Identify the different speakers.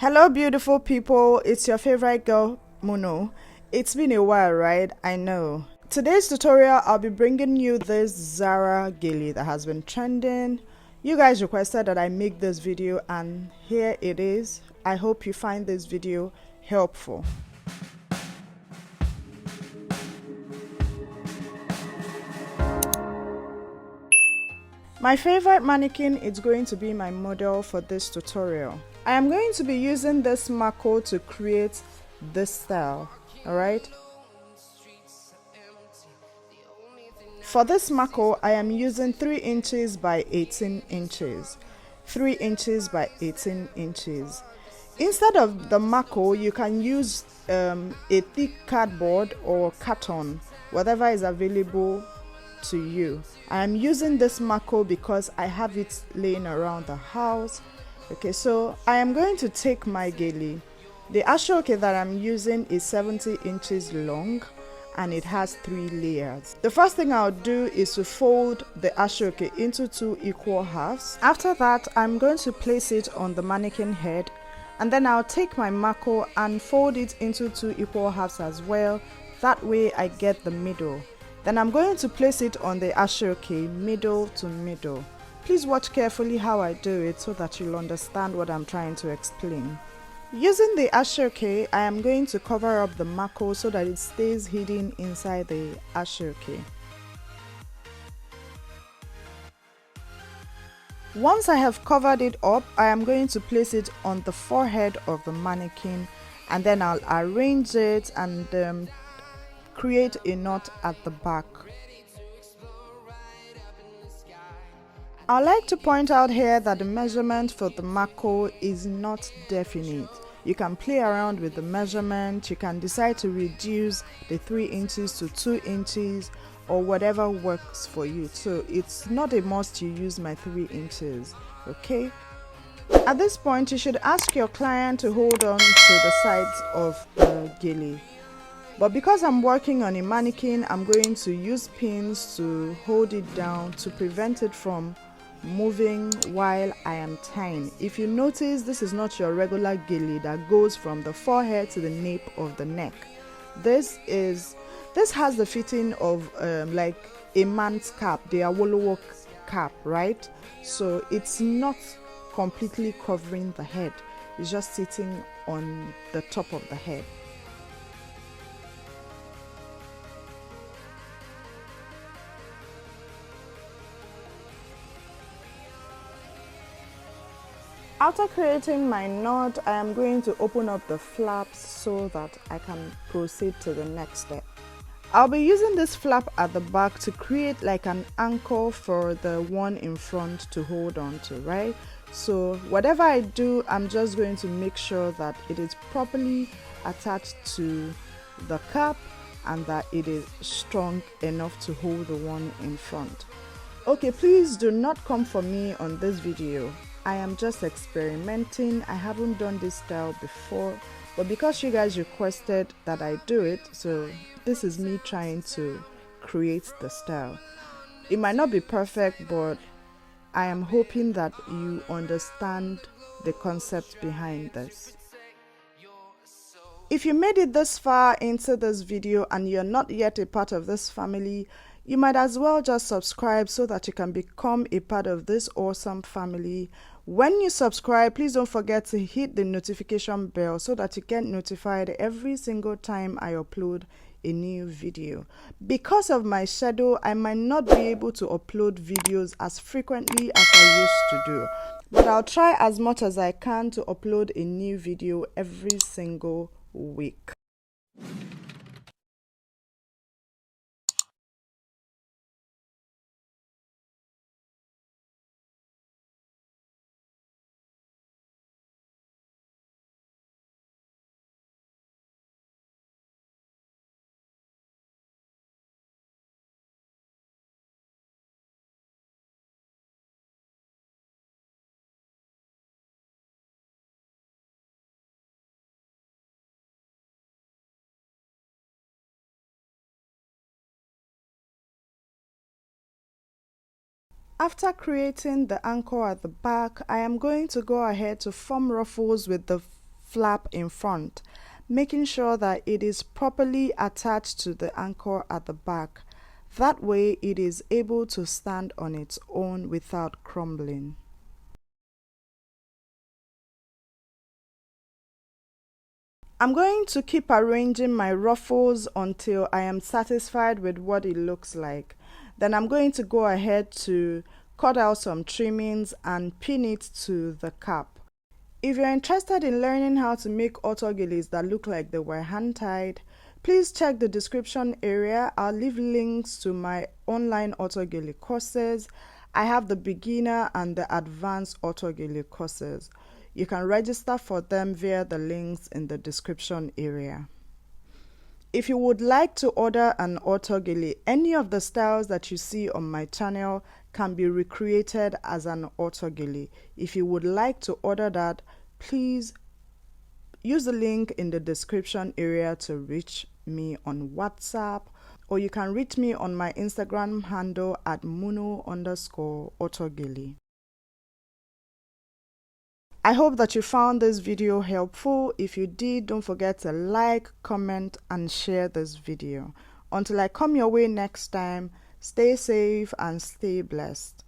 Speaker 1: Hello beautiful people, it's your favorite girl Munnoh. It's been a while, right? I know. Today's tutorial I'll be bringing you this Zara Gele that has been trending. You guys requested that I make this video and here it is. I hope you find this video helpful. My favorite mannequin is going to be my model for this tutorial. I am going to be using this marco to create this style, alright? For this marco, I am using 3 inches by 18 inches. 3 inches by 18 inches. Instead of the marco, you can use a thick cardboard or carton, whatever is available to you. I am using this marco because I have it laying around the house. Okay, so I am going to take my gele. The ashoke that I'm using is 70 inches long and it has 3 layers. The first thing I'll do is to fold the ashoke into 2 equal halves. After that, I'm going to place it on the mannequin head, and then I'll take my marco and fold it into 2 equal halves as well. That way I get the middle. Then I'm going to place it on the ashoke middle to middle. Please watch carefully how I do it so that you'll understand what I'm trying to explain. Using the ashoke, I am going to cover up the marco so that it stays hidden inside the ashoke. Once I have covered it up, I am going to place it on the forehead of the mannequin, and then I'll arrange it and create a knot at the back. I like to point out here that the measurement for the marco is not definite. You can play around with the measurement, you can decide to reduce the 3 inches to 2 inches or whatever works for you. So it's not a must you use my 3 inches, okay? At this point, you should ask your client to hold on to the sides of the gele. But because I'm working on a mannequin, I'm going to use pins to hold it down to prevent it from moving while I am tying. If you notice, this is not your regular gele that goes from the forehead to the nape of the neck. This has the fitting of like a man's cap, the Awolowo cap, right? So it's not completely covering the head, it's just sitting on the top of the head. After creating my knot, I am going to open up the flaps so that I can proceed to the next step. I'll be using this flap at the back to create like an anchor for the one in front to hold on to, right? So whatever I do, I'm just going to make sure that it is properly attached to the cap and that it is strong enough to hold the one in front. Okay, please do not come for me on this video. I am just experimenting. I haven't done this style before, but because you guys requested that I do it, so this is me trying to create the style. It might not be perfect, but I am hoping that you understand the concept behind this. If you made it this far into this video and you're not yet a part of this family, you might as well just subscribe so that you can become a part of this awesome family. When you subscribe, please don't forget to hit the notification bell so that you get notified every single time I upload a new video. Because of my schedule, I might not be able to upload videos as frequently as I used to do, but I'll try as much as I can to upload a new video every single week. After creating the anchor at the back, I am going to go ahead to form ruffles with the flap in front, making sure that it is properly attached to the anchor at the back. That way it is able to stand on its own without crumbling. I'm going to keep arranging my ruffles until I am satisfied with what it looks like. Then I'm going to go ahead to cut out some trimmings and pin it to the cap. If you're interested in learning how to make autogeles that look like they were hand-tied, please check the description area. I'll leave links to my online autogele courses. I have the beginner and the advanced autogele courses. You can register for them via the links in the description area. If you would like to order an autogele, any of the styles that you see on my channel can be recreated as an autogele. If you would like to order that, please use the link in the description area to reach me on WhatsApp, or you can reach me on my Instagram handle at Munnoh_autogele. I hope that you found this video helpful. If you did, don't forget to like, comment, and share this video. Until I come your way next time, stay safe and stay blessed.